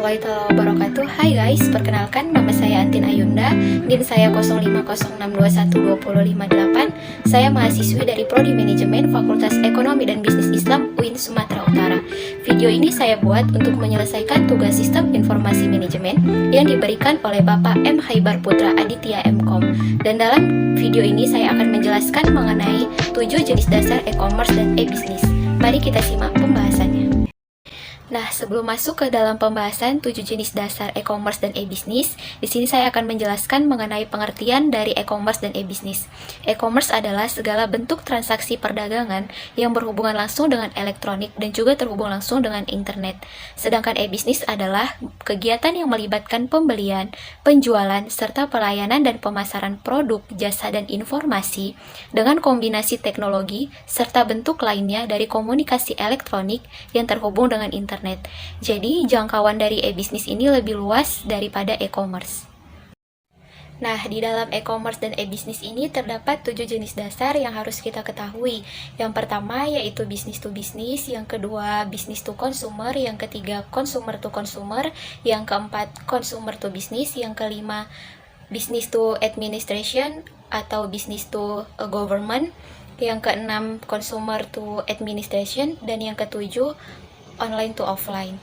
warahmatullahi wabarakatuh. Hai guys, perkenalkan nama saya Antin Ayunda, NIM saya 0506212058. Saya mahasiswi dari Prodi Manajemen Fakultas Ekonomi dan Bisnis Islam UIN Sumatera Utara. Video ini saya buat untuk menyelesaikan tugas Sistem Informasi Manajemen yang diberikan oleh Bapak M. Haibar Putra Aditya M.Com. Dan dalam video ini saya akan menjelaskan mengenai 7 jenis dasar e-commerce dan e-bisnis. Mari kita simak pembahasannya. Nah, sebelum masuk ke dalam pembahasan 7 jenis dasar e-commerce dan e-bisnis, di sini saya akan menjelaskan mengenai pengertian dari e-commerce dan e-bisnis. E-commerce adalah segala bentuk transaksi perdagangan yang berhubungan langsung dengan elektronik dan juga terhubung langsung dengan internet. Sedangkan e-bisnis adalah kegiatan yang melibatkan pembelian, penjualan, serta pelayanan dan pemasaran produk, jasa, dan informasi dengan kombinasi teknologi serta bentuk lainnya dari komunikasi elektronik yang terhubung dengan internet. Jadi, jangkauan dari e-bisnis ini lebih luas daripada e-commerce. Nah, di dalam e-commerce dan e-bisnis ini terdapat 7 jenis dasar yang harus kita ketahui. Yang pertama yaitu business to business, yang kedua business to consumer, yang ketiga consumer to consumer, yang keempat consumer to business, yang kelima business to administration atau business to government, yang keenam consumer to administration, dan yang ketujuh online to offline.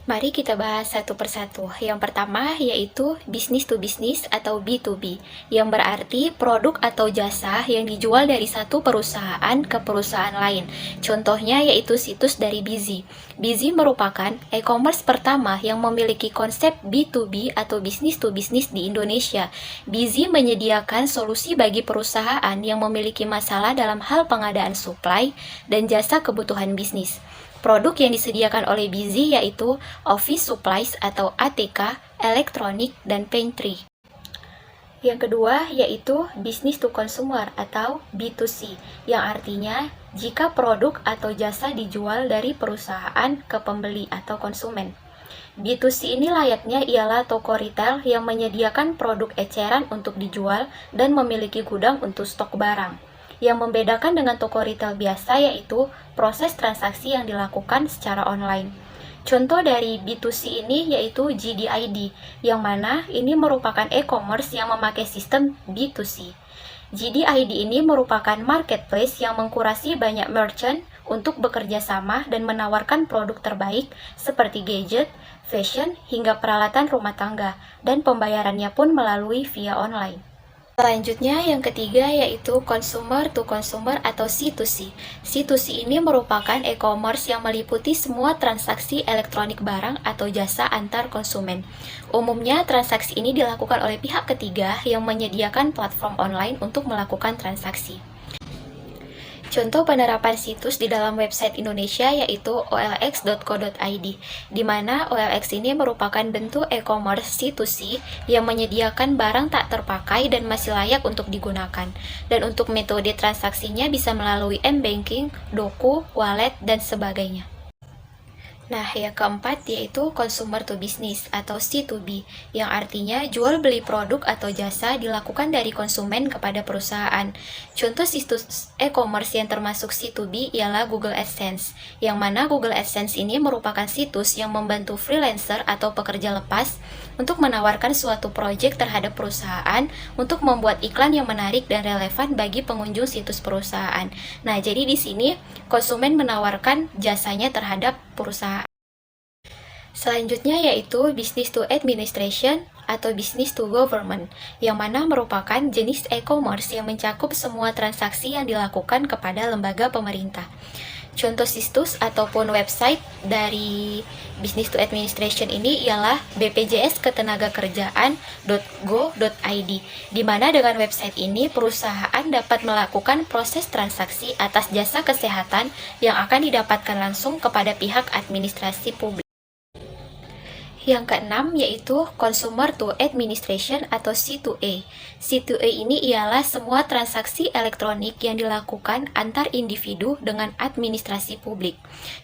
Mari kita bahas satu persatu. Yang pertama yaitu business to business atau B2B, yang berarti produk atau jasa yang dijual dari satu perusahaan ke perusahaan lain. Contohnya yaitu situs dari Bizzy. Bizzy merupakan e-commerce pertama yang memiliki konsep B2B atau business to business di Indonesia. Bizzy menyediakan solusi bagi perusahaan yang memiliki masalah dalam hal pengadaan supply dan jasa kebutuhan bisnis. Produk yang disediakan oleh Bizzy yaitu office supplies atau ATK, elektronik, dan pantry. Yang kedua yaitu business to consumer atau B2C, yang artinya jika produk atau jasa dijual dari perusahaan ke pembeli atau konsumen. B2C ini layaknya ialah toko retail yang menyediakan produk eceran untuk dijual dan memiliki gudang untuk stok barang. Yang membedakan dengan toko retail biasa yaitu proses transaksi yang dilakukan secara online. Contoh dari B2C ini yaitu JDID, yang mana ini merupakan e-commerce yang memakai sistem B2C. JDID ini merupakan marketplace yang mengkurasi banyak merchant untuk bekerja sama dan menawarkan produk terbaik seperti gadget, fashion, hingga peralatan rumah tangga, dan pembayarannya pun melalui via online. Selanjutnya yang ketiga yaitu consumer to consumer atau C2C. C2C ini merupakan e-commerce yang meliputi semua transaksi elektronik barang atau jasa antar konsumen. Umumnya transaksi ini dilakukan oleh pihak ketiga yang menyediakan platform online untuk melakukan transaksi. Contoh penerapan situs di dalam website Indonesia yaitu olx.co.id, di mana OLX ini merupakan bentuk e-commerce C2C yang menyediakan barang tak terpakai dan masih layak untuk digunakan. Dan untuk metode transaksinya bisa melalui m-banking, doku, wallet, dan sebagainya. Nah, yang keempat yaitu consumer to business atau C2B, yang artinya jual beli produk atau jasa dilakukan dari konsumen kepada perusahaan. Contoh situs e-commerce yang termasuk C2B ialah Google AdSense, yang mana Google AdSense ini merupakan situs yang membantu freelancer atau pekerja lepas untuk menawarkan suatu proyek terhadap perusahaan untuk membuat iklan yang menarik dan relevan bagi pengunjung situs perusahaan. Nah, jadi di sini konsumen menawarkan jasanya terhadap perusahaan. Selanjutnya yaitu business to administration atau business to government, yang mana merupakan jenis e-commerce yang mencakup semua transaksi yang dilakukan kepada lembaga pemerintah. Contoh situs ataupun website dari business to administration ini ialah bpjsketenagakerjaan.go.id, di mana dengan website ini perusahaan dapat melakukan proses transaksi atas jasa kesehatan yang akan didapatkan langsung kepada pihak administrasi publik. Yang keenam yaitu consumer to administration atau C2A. C2A ini ialah semua transaksi elektronik yang dilakukan antar individu dengan administrasi publik.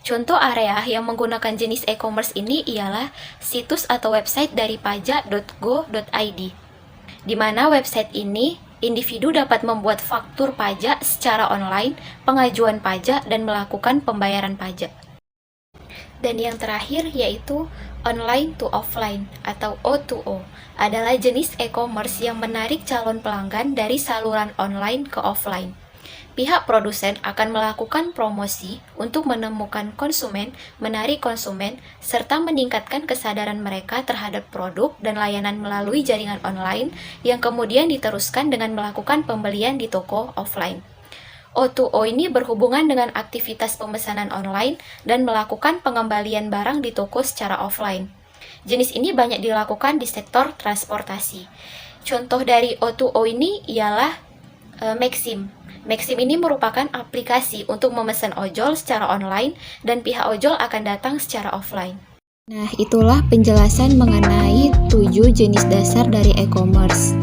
Contoh area yang menggunakan jenis e-commerce ini ialah situs atau website dari pajak.go.id, di mana website ini individu dapat membuat faktur pajak secara online, pengajuan pajak, dan melakukan pembayaran pajak. Dan yang terakhir yaitu Online to offline atau O2O adalah jenis e-commerce yang menarik calon pelanggan dari saluran online ke offline. Pihak produsen akan melakukan promosi untuk menemukan konsumen, menarik konsumen, serta meningkatkan kesadaran mereka terhadap produk dan layanan melalui jaringan online yang kemudian diteruskan dengan melakukan pembelian di toko offline. O2O ini berhubungan dengan aktivitas pemesanan online dan melakukan pengembalian barang di toko secara offline. Jenis ini banyak dilakukan di sektor transportasi. Contoh dari O2O ini ialah Maxim. Maxim ini merupakan aplikasi untuk memesan ojol secara online dan pihak ojol akan datang secara offline. Nah, itulah penjelasan mengenai 7 jenis dasar dari e-commerce.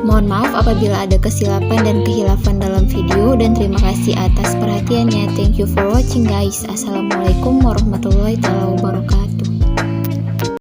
Mohon maaf apabila ada kesilapan dan kehilafan dalam video, dan terima kasih atas perhatiannya. Thank you for watching guys. Assalamualaikum warahmatullahi wabarakatuh.